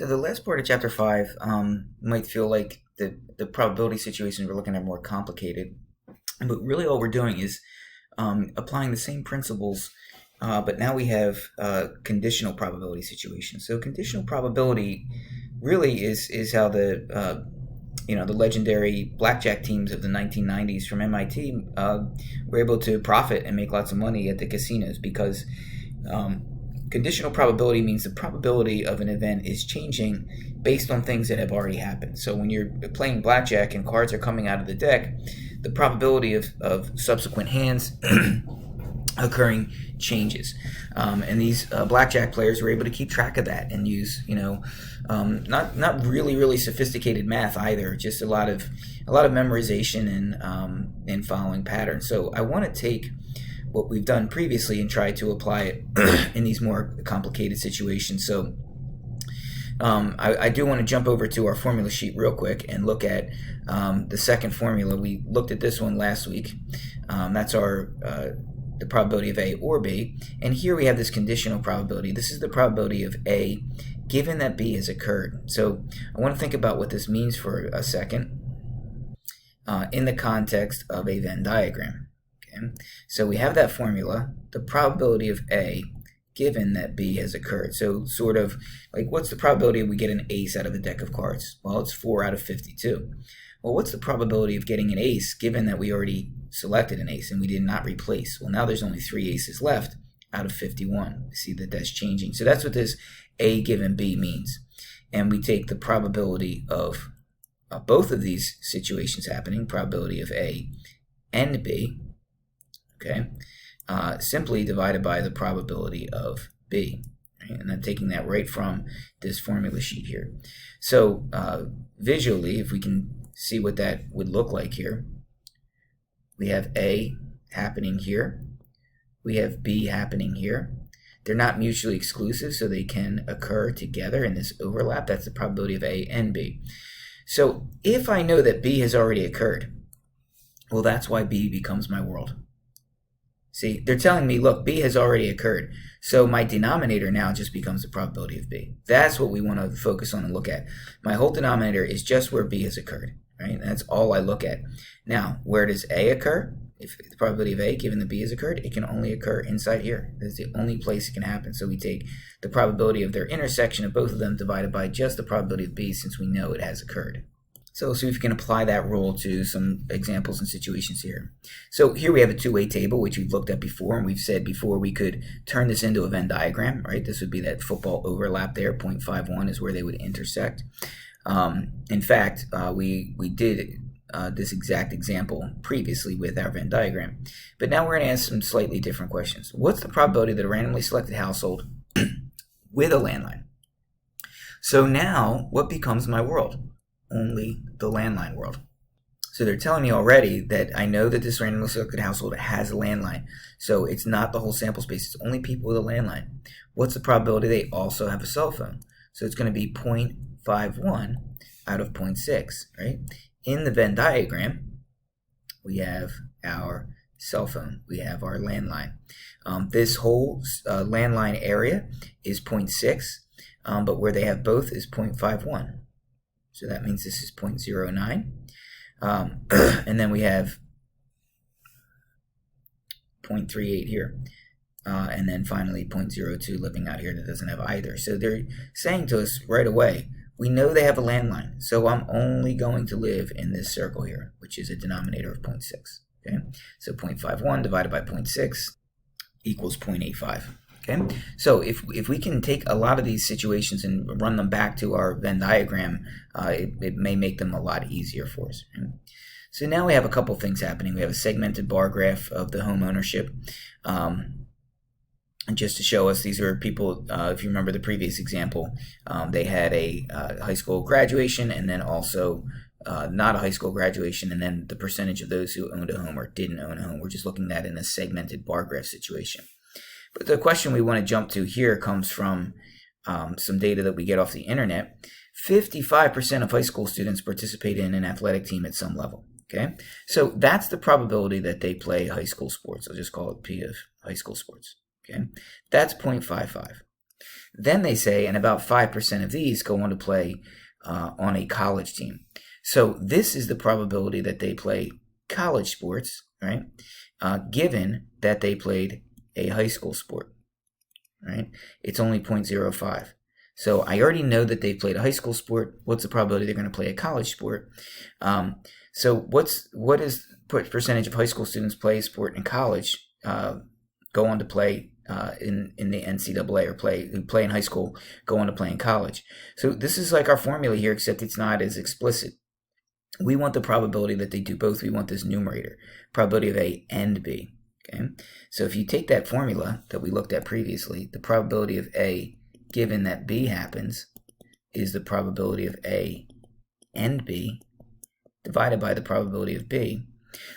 So the last part of chapter 5 might feel like the probability situations we're looking at are more complicated, but really all we're doing is applying the same principles, but now we have conditional probability situations. So conditional probability really is how the legendary blackjack teams of the 1990s from MIT were able to profit and make lots of money at the casinos because um, conditional probability means the probability of an event is changing based on things that have already happened. So when you're playing blackjack and cards are coming out of the deck, the probability of subsequent hands occurring changes. And these blackjack players were able to keep track of that and use, not really sophisticated math either, just a lot of memorization and following patterns. So I want to take what we've done previously and try to apply it in these more complicated situations. So I do want to jump over to our formula sheet real quick and look at the second formula. We looked at this one last week. That's our the probability of A or B. And here we have this conditional probability. This is the probability of A given that B has occurred. So I want to think about what this means for a second in the context of a Venn diagram. Okay? So we have that formula, the probability of A given that B has occurred. So sort of like, what's the probability we get an ace out of a deck of cards? Well, it's 4 out of 52. Well, what's the probability of getting an ace given that we already selected an ace and we did not replace? Well, now there's only 3 aces left out of 51. See that that's changing. So that's what this A given B means. And we take the probability of both of these situations happening, probability of A and B, okay, simply divided by the probability of B. Right? And then taking that right from this formula sheet here. So visually, if we can see what that would look like here, we have A happening here. We have B happening here. They're not mutually exclusive, so they can occur together in this overlap. That's the probability of A and B. So if I know that B has already occurred, well, that's why B becomes my world. See, they're telling me, look, B has already occurred. So my denominator now just becomes the probability of B. That's what we want to focus on and look at. My whole denominator is just where B has occurred, right? That's all I look at. Now, where does A occur? If the probability of A, given that B has occurred, it can only occur inside here. That's the only place it can happen. So we take the probability of their intersection of both of them divided by just the probability of B since we know it has occurred. So let's see if we can apply that rule to some examples and situations here. So here we have a two-way table, which we've looked at before, and we've said before we could turn this into a Venn diagram, right? This would be that football overlap there. 0.51 is where they would intersect. In fact, we did this exact example previously with our Venn diagram. But now we're going to ask some slightly different questions. What's the probability that a randomly selected household with a landline? So now, what becomes my world? Only the landline world. So they're telling me already that I know that this randomly selected household has a landline. So it's not the whole sample space. It's only people with a landline. What's the probability they also have a cell phone? So it's going to be 0.51 out of 0.6, right? In the Venn diagram, we have our cell phone. We have our landline. This whole landline area is 0.6, but where they have both is 0.51. So that means this is 0.09. And then we have 0.38 here. And then finally 0.02 living out here that doesn't have either. So they're saying to us right away, we know they have a landline. So I'm only going to live in this circle here, which is a denominator of 0.6. Okay? So 0.51 divided by 0.6 equals 0.85. Okay, so if we can take a lot of these situations and run them back to our Venn diagram, it may make them a lot easier for us. Right? So now we have a couple things happening. We have a segmented bar graph of the home ownership. And just to show us, these are people, if you remember the previous example, they had a high school graduation and then also not a high school graduation, and then the percentage of those who owned a home or didn't own a home. We're just looking at in a segmented bar graph situation. But the question we want to jump to here comes from some data that we get off the internet. 55% of high school students participate in an athletic team at some level. Okay, so that's the probability that they play high school sports. I'll just call it P of high school sports. Okay, that's 0.55. Then they say, and about 5% of these go on to play on a college team. So this is the probability that they play college sports, right? Given that they played a high school sport, right? It's only 0.05. So I already know that they played a high school sport. What's the probability they're going to play a college sport? So what is percentage of high school students play a sport in college, go on to play in the NCAA, or who play in high school, go on to play in college? So this is like our formula here, except it's not as explicit. We want the probability that they do both. We want this numerator, probability of A and B. Okay, so if you take that formula that we looked at previously, the probability of A given that B happens is the probability of A and B divided by the probability of B.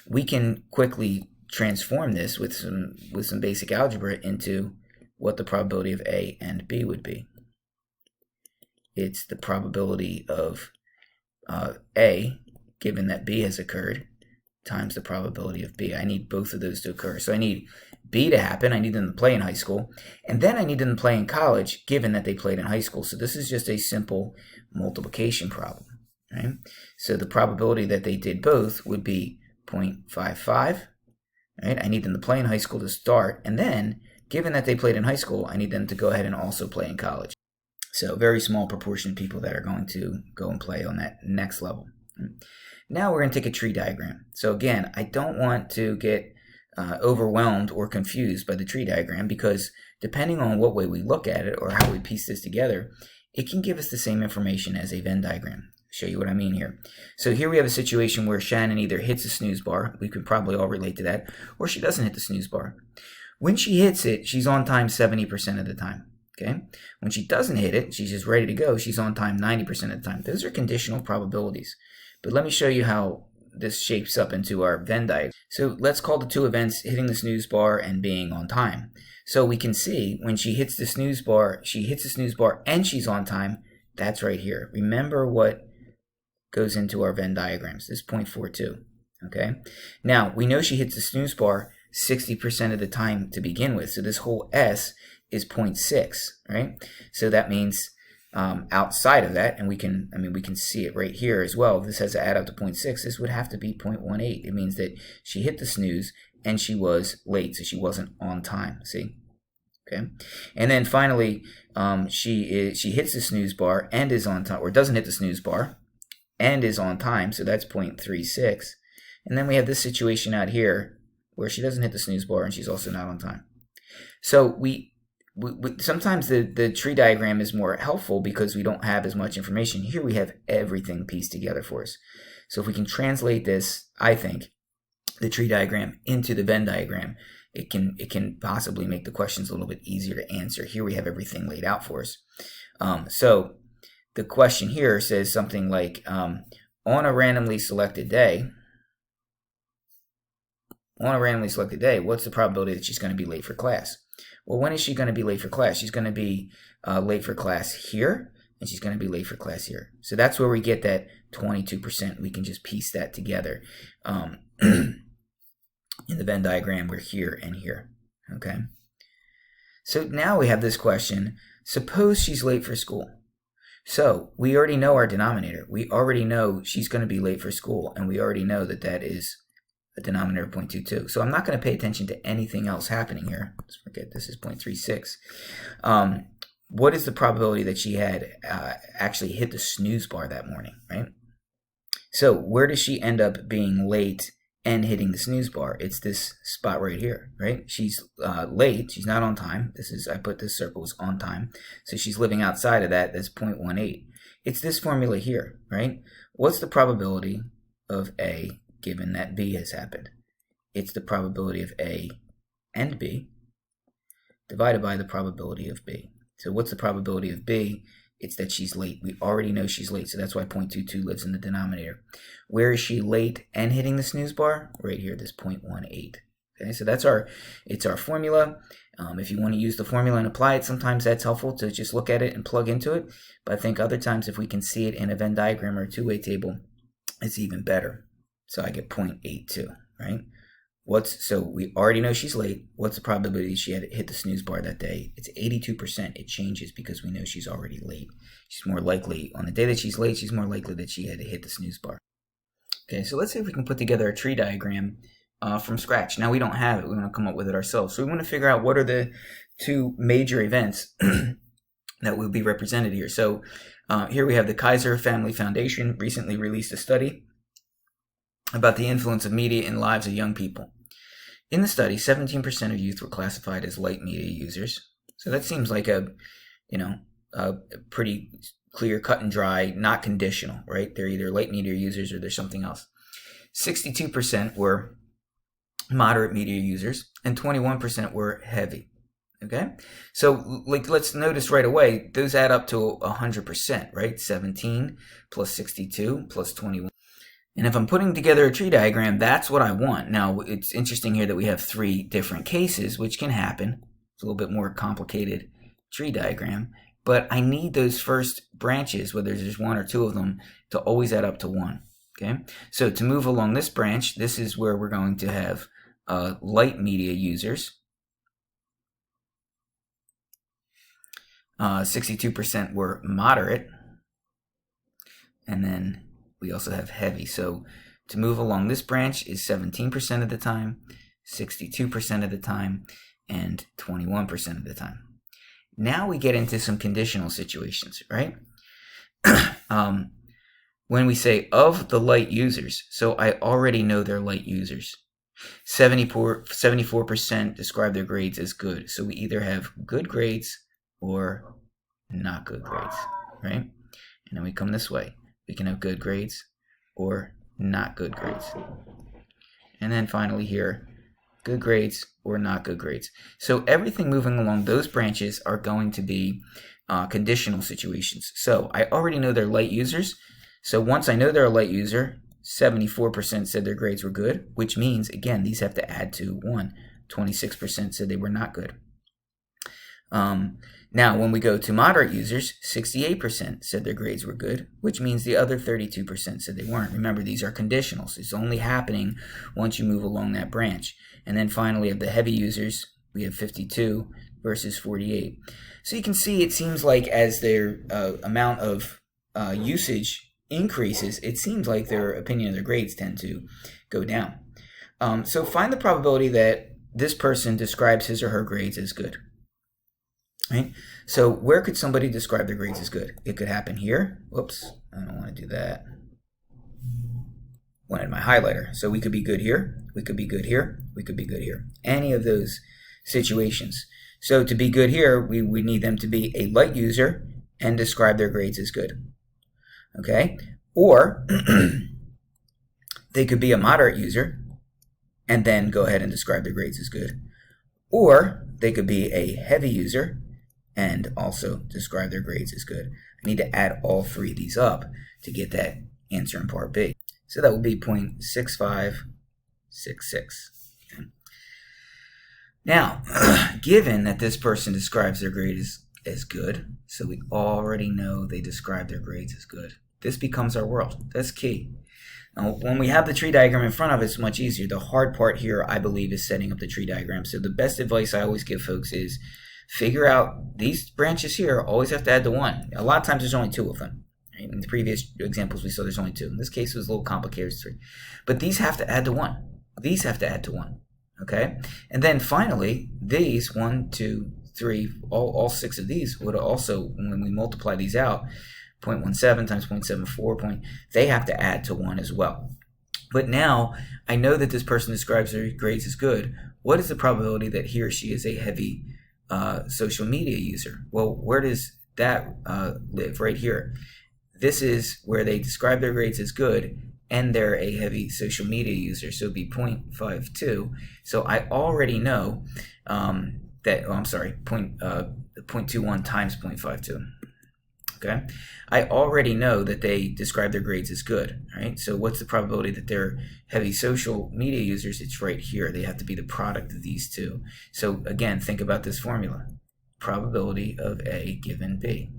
We can quickly transform this with some basic algebra into what the probability of A and B would be. It's the probability of A given that B has occurred times the probability of B. I need both of those to occur. So I need B to happen. I need them to play in high school. And then I need them to play in college, given that they played in high school. So this is just a simple multiplication problem, right? So the probability that they did both would be 0.55, right? I need them to play in high school to start. And then, given that they played in high school, I need them to go ahead and also play in college. So very small proportion of people that are going to go and play on that next level. Now we're going to take a tree diagram. So again, I don't want to get overwhelmed or confused by the tree diagram, because depending on what way we look at it or how we piece this together, it can give us the same information as a Venn diagram. Show you what I mean here. So here we have a situation where Shannon either hits a snooze bar, we could probably all relate to that, or she doesn't hit the snooze bar. When she hits it, she's on time 70% of the time. Okay? When she doesn't hit it, she's just ready to go, she's on time 90% of the time. Those are conditional probabilities. But let me show you how this shapes up into our Venn diagram. So let's call the two events hitting the snooze bar and being on time. So we can see when she hits the snooze bar, she hits the snooze bar and she's on time. That's right here. Remember what goes into our Venn diagrams. This is 0.42. Okay? Now, we know she hits the snooze bar 60% of the time to begin with. So this whole S is 0.6, right? So that means outside of that, and we can see it right here as well. If this has to add up to 0.6, this would have to be 0.18. It means that she hit the snooze and she was late, so she wasn't on time. See? Okay. And then finally, she hits the snooze bar and is on time, or doesn't hit the snooze bar and is on time, so that's 0.36. And then we have this situation out here where she doesn't hit the snooze bar and she's also not on time. So we sometimes the tree diagram is more helpful because we don't have as much information. Here we have everything pieced together for us. So if we can translate this, I think, the tree diagram into the Venn diagram, it can possibly make the questions a little bit easier to answer. Here we have everything laid out for us. So the question here says something like, on a randomly selected day, what's the probability that she's going to be late for class? Well, when is she going to be late for class? She's going to be late for class here, and she's going to be late for class here. So that's where we get that 22%. We can just piece that together. In the Venn diagram, we're here and here. Okay? So now we have this question. Suppose she's late for school. So we already know our denominator. We already know she's going to be late for school, and we already know that that is a denominator of 0.22. So I'm not going to pay attention to anything else happening here. Let's forget this is 0.36. What is the probability that she had actually hit the snooze bar that morning, right? So where does she end up being late and hitting the snooze bar? It's this spot right here, right? She's late. She's not on time. I put this circle as on time. So she's living outside of that. That's 0.18. It's this formula here, right? What's the probability of A given that B has happened? It's the probability of A and B divided by the probability of B. So what's the probability of B? It's that she's late. We already know she's late, so that's why 0.22 lives in the denominator. Where is she late and hitting the snooze bar? Right here, this 0.18. Okay, so it's our formula. If you want to use the formula and apply it, sometimes that's helpful to just look at it and plug into it. But I think other times if we can see it in a Venn diagram or a two-way table, it's even better. So I get 0.82, right? So we already know she's late. What's the probability she had hit the snooze bar that day? It's 82%. It changes because we know she's already late. She's more likely, on the day that she's late, she's more likely that she had to hit the snooze bar. Okay, so let's see if we can put together a tree diagram from scratch. Now we don't have it. We want to come up with it ourselves. So we want to figure out what are the two major events that will be represented here. So here we have the Kaiser Family Foundation recently released a study about the influence of media in lives of young people. In the study, 17% of youth were classified as light media users. So that seems like a pretty clear, cut and dry, not conditional, right? They're either light media users or there's something else. 62% were moderate media users and 21% were heavy. Okay, so let's notice right away, those add up to 100%, right? 17 plus 62 plus 21. And if I'm putting together a tree diagram, that's what I want. Now, it's interesting here that we have 3 different cases, which can happen. It's a little bit more complicated tree diagram, but I need those first branches, whether there's 1 or 2 of them, to always add up to 1. Okay, so to move along this branch, this is where we're going to have light media users. 62% were moderate, and then we also have heavy. So to move along this branch is 17% of the time, 62% of the time, and 21% of the time. Now we get into some conditional situations, right? When we say of the light users, so I already know they're light users. 74% describe their grades as good. So we either have good grades or not good grades, right? And then we come this way. We can have good grades or not good grades. And then finally here, good grades or not good grades. So everything moving along those branches are going to be conditional situations. So I already know they're light users. So once I know they're a light user, 74% said their grades were good, which means, again, these have to add to 1. 26% said they were not good. Now, when we go to moderate users, 68% said their grades were good, which means the other 32% said they weren't. Remember, these are conditionals. It's only happening once you move along that branch. And then finally, of the heavy users, we have 52 versus 48. So you can see it seems like as their amount of usage increases, it seems like their opinion of their grades tend to go down. So find the probability that this person describes his or her grades as good. Right? So where could somebody describe their grades as good? It could happen here. Whoops, I don't want to do that. Wanted my highlighter. So we could be good here. We could be good here. We could be good here. Any of those situations. So to be good here, we need them to be a light user and describe their grades as good. Okay? Or they could be a moderate user and then go ahead and describe their grades as good. Or they could be a heavy user and also describe their grades as good. I need to add all 3 of these up to get that answer in part B. So that would be 0.6566. Okay. Now, given that this person describes their grades as good, so we already know they describe their grades as good, this becomes our world. That's key. Now, when we have the tree diagram in front of us, it's much easier. The hard part here, I believe, is setting up the tree diagram. So the best advice I always give folks is figure out these branches here always have to add to 1. A lot of times there's only 2 of them. Right? In the previous examples we saw there's only 2. In this case it was a little complicated, it's 3. But these have to add to 1. These have to add to 1. Okay? And then finally, these 1, 2, 3, all 6 of these would also, when we multiply these out, 0.17 times 0.74, they have to add to 1 as well. But now I know that this person describes their grades as good. What is the probability that he or she is a heavy social media user? Well, where does that live? Right here. This is where they describe their grades as good and they're a heavy social media user. So it'd be 0.52. So I already know that, 0.21 times 0.52. Okay, I already know that they describe their grades as good, right? So what's the probability that they're heavy social media users? It's right here. They have to be the product of these 2. So again, think about this formula. Probability of A given B,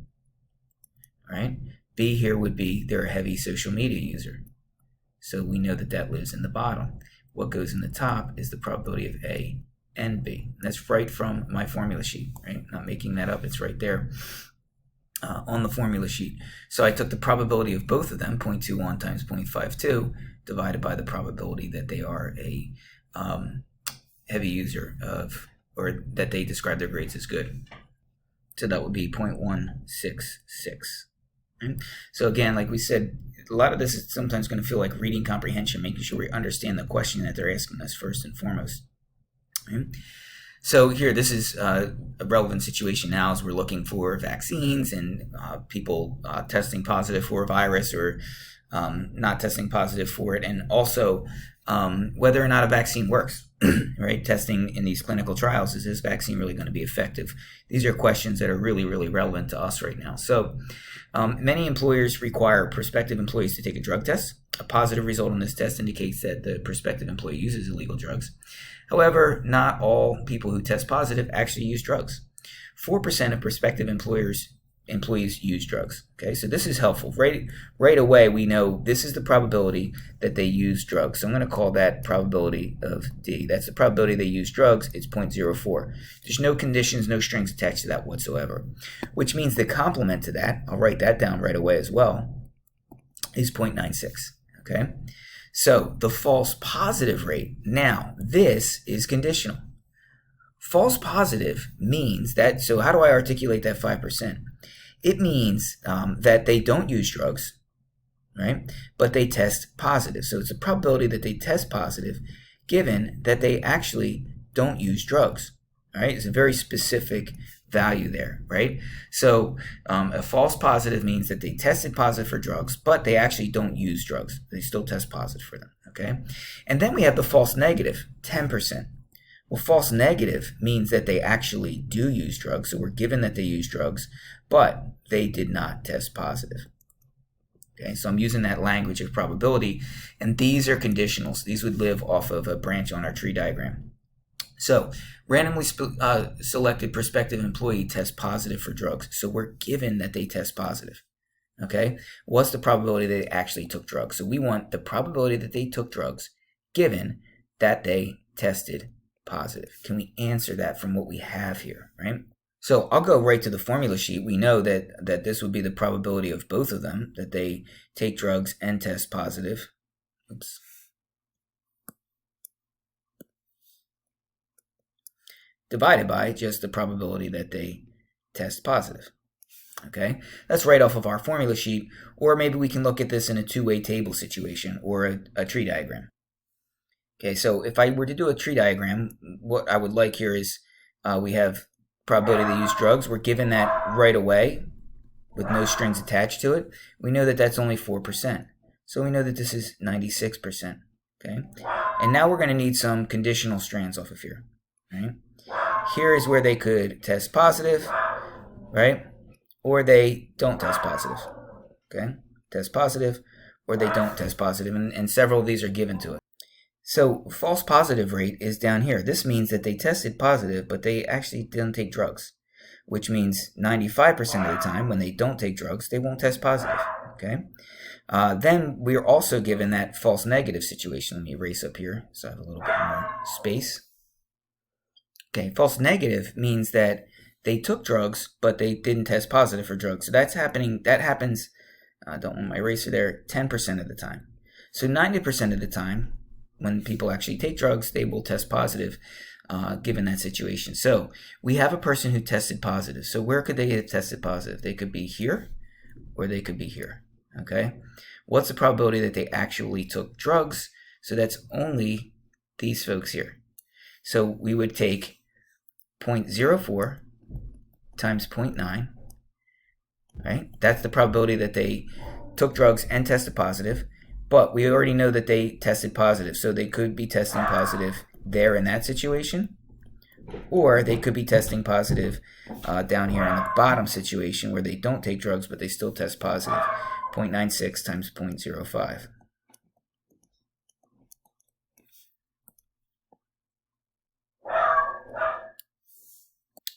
right? B here would be they're a heavy social media user. So we know that that lives in the bottom. what goes in the top is the probability of A and B. That's right from my formula sheet, right? Not making that up, it's right there on the formula sheet. So I took the probability of both of them, 0.21 times 0.52, divided by the probability that they are a heavy user of, or that they describe their grades as good. So that would be 0.166. Right? So again, like we said, a lot of this is sometimes going to feel like reading comprehension, making sure we understand the question that they're asking us first and foremost. Right? So here, this is a relevant situation now as we're looking for vaccines and people testing positive for a virus or not testing positive for it, and also whether or not a vaccine works, right? Testing in these clinical trials, is this vaccine really going to be effective? These are questions that are really, really relevant to us right now. So many employers require prospective employees to take a drug test. A positive result on this test indicates that the prospective employee uses illegal drugs. However, not all people who test positive actually use drugs. 4% of prospective employees use drugs. Okay, so this is helpful. Right away, we know this is the probability that they use drugs. So I'm going to call that probability of D. That's the probability they use drugs. It's 0.04. There's no conditions, no strings attached to that whatsoever, which means the complement to that, I'll write that down right away as well, is 0.96. Okay, so the false positive rate, now this is conditional. False positive means that, so how do I articulate that 5%? It means that they don't use drugs, right? But they test positive. So it's a probability that they test positive given that they actually don't use drugs, right? It's a very specific value there, right? So a false positive means that they tested positive for drugs, but they actually don't use drugs. They still test positive for them, okay? And then we have the false negative, 10%. Well, false negative means that they actually do use drugs. So we're given that they use drugs, but they did not test positive. Okay, so I'm using that language of probability, and these are conditionals. These would live off of a branch on our tree diagram. So randomly selected prospective employee tests positive for drugs. So we're given that they test positive. Okay, what's the probability they actually took drugs? So we want the probability that they took drugs given that they tested positive. Can we answer that from what we have here, right? So I'll go right to the formula sheet. We know that this would be the probability of both of them, that they take drugs and test positive. Oops. Divided by just the probability that they test positive. Okay, that's right off of our formula sheet, or maybe we can look at this in a two-way table situation or a tree diagram. Okay, so if I were to do a tree diagram, what I would like here is we have probability they use drugs. We're given that right away with no strings attached to it. We know that that's only 4%. So we know that this is 96%. Okay, and now we're going to need some conditional strands off of here. Right? Here is where they could test positive, right? Or they don't test positive. Okay, test positive, or they don't test positive, and several of these are given to it. So false positive rate is down here. This means that they tested positive, but they actually didn't take drugs, which means 95% of the time when they don't take drugs, they won't test positive, okay? Then we're also given that false negative situation. Let me erase up here so I have a little bit more space. Okay, false negative means that they took drugs, but they didn't test positive for drugs. So that happens, don't want my eraser there, 10% of the time. So 90% of the time, when people actually take drugs, they will test positive given that situation. So we have a person who tested positive. So where could they have tested positive? They could be here or they could be here. Okay. What's the probability that they actually took drugs? So that's only these folks here. So we would take 0.04 times 0.9. Right? That's the probability that they took drugs and tested positive. But we already know that they tested positive, so they could be testing positive there in that situation, or they could be testing positive down here in the bottom situation where they don't take drugs, but they still test positive, 0.96 times 0.05.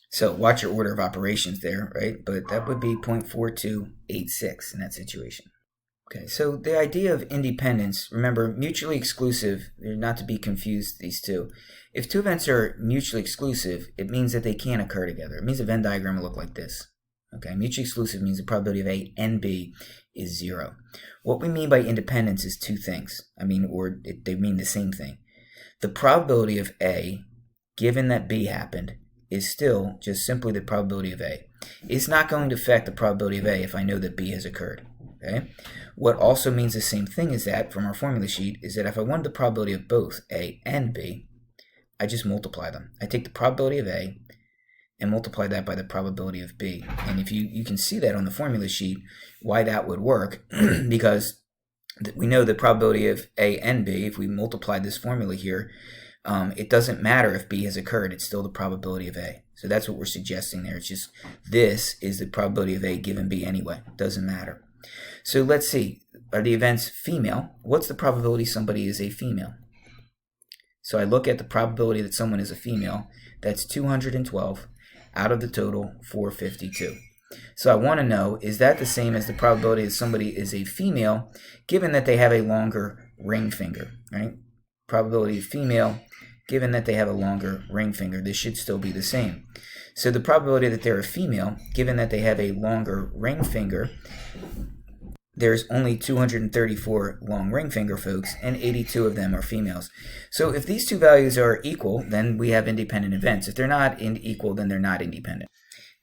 So watch your order of operations there, right? But that would be 0.4286 in that situation. Okay, so the idea of independence, remember, mutually exclusive, they're not to be confused, these two. If two events are mutually exclusive, it means that they can't occur together. It means a Venn diagram will look like this. Okay, mutually exclusive means the probability of A and B is 0. What we mean by independence is two things. They mean the same thing. The probability of A, given that B happened, is still just simply the probability of A. It's not going to affect the probability of A if I know that B has occurred. Okay? What also means the same thing as that from our formula sheet is that if I wanted the probability of both A and B, I just multiply them. I take the probability of A and multiply that by the probability of B. And if you can see that on the formula sheet, why that would work, because we know the probability of A and B, if we multiply this formula here, it doesn't matter if B has occurred, it's still the probability of A. So that's what we're suggesting there. It's just this is the probability of A given B anyway. It doesn't matter. So let's see, are the events female? What's the probability somebody is a female? So I look at the probability that someone is a female. That's 212 out of the total 452. So I want to know, is that the same as the probability that somebody is a female given that they have a longer ring finger, right? Probability of female given that they have a longer ring finger. This should still be the same. So the probability that they're a female given that they have a longer ring finger, there's only 234 long ring finger folks, and 82 of them are females. So if these two values are equal, then we have independent events. If they're not equal, then they're not independent.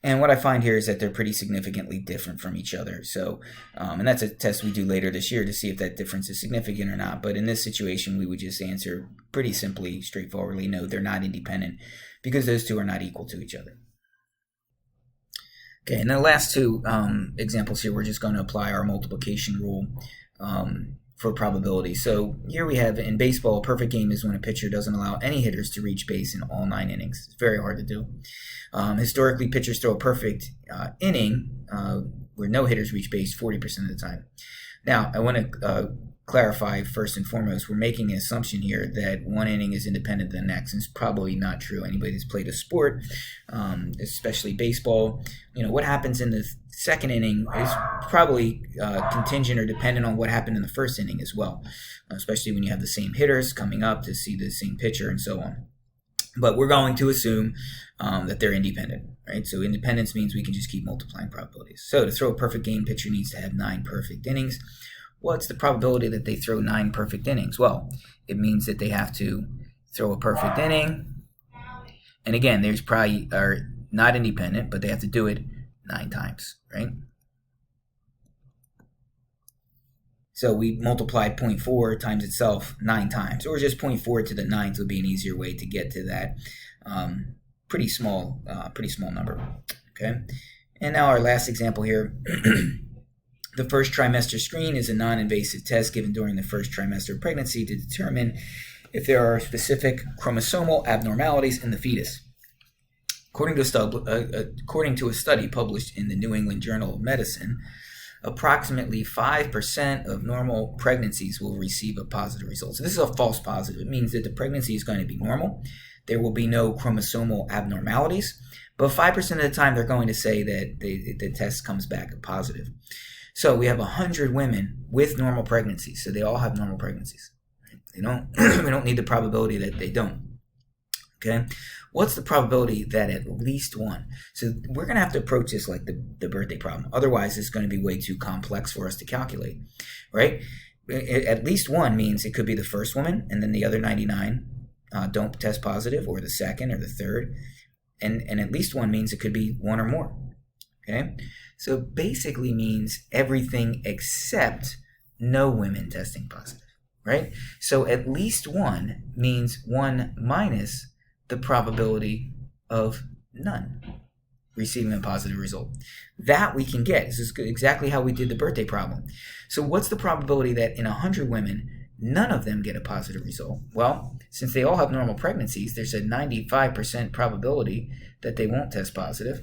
And what I find here is that they're pretty significantly different from each other. So, and that's a test we do later this year to see if that difference is significant or not. But in this situation, we would just answer pretty simply, straightforwardly, no, they're not independent because those two are not equal to each other. Okay, and the last two examples here, we're just going to apply our multiplication rule for probability. So here we have in baseball, a perfect game is when a pitcher doesn't allow any hitters to reach base in all 9 innings. It's very hard to do. Historically, pitchers throw a perfect inning where no hitters reach base 40% of the time. Now, I want to clarify first and foremost, we're making an assumption here that one inning is independent of the next, and it's probably not true. Anybody that's played a sport, especially baseball, what happens in the second inning is probably contingent or dependent on what happened in the first inning as well, especially when you have the same hitters coming up to see the same pitcher and so on. But we're going to assume that they're independent, right? So independence means we can just keep multiplying probabilities. So to throw a perfect game, pitcher needs to have 9 perfect innings. What's the probability that they throw 9 perfect innings? Well, it means that they have to throw a perfect inning. And again, there's probably are not independent, but they have to do it 9 times, right? So we multiplied 0.4 times itself 9 times, or just 0.4 to the 9th would be an easier way to get to that pretty small number. Okay, and now our last example here. The first trimester screen is a non-invasive test given during the first trimester of pregnancy to determine if there are specific chromosomal abnormalities in the fetus. According to a study published in the New England Journal of Medicine, approximately 5% of normal pregnancies will receive a positive result. So this is a false positive. It means that the pregnancy is going to be normal. There will be no chromosomal abnormalities, but 5% of the time they're going to say that the test comes back positive. So we have 100 women with normal pregnancies. So they all have normal pregnancies. We don't need the probability that they don't. Okay, what's the probability that at least one? So we're going to have to approach this like the birthday problem. Otherwise, it's going to be way too complex for us to calculate, right? At least one means it could be the first woman, and then the other 99 don't test positive, or the second or the third. And at least one means it could be one or more. Okay, so basically means everything except no women testing positive, right? So at least one means 1 minus the probability of none receiving a positive result. That we can get. This is exactly how we did the birthday problem. So what's the probability that in 100 women, none of them get a positive result? Well, since they all have normal pregnancies, there's a 95% probability that they won't test positive.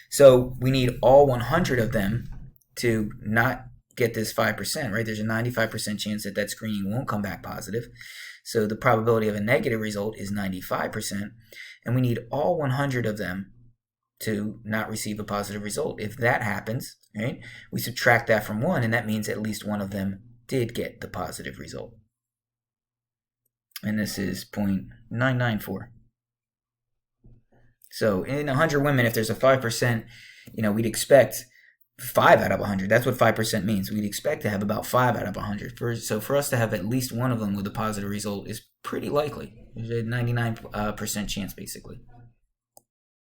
So we need all 100 of them to not get this 5%, right? There's a 95% chance that that screening won't come back positive. So the probability of a negative result is 95%, and we need all 100 of them to not receive a positive result. If that happens, right? We subtract that from 1, and that means at least one of them did get the positive result. And this is 0.994. So in 100 women, if there's a 5%, we'd expect 5 out of 100. That's what 5% means. We'd expect to have about 5 out of 100. So for us to have at least one of them with a positive result is pretty likely. There's a 99% chance, basically.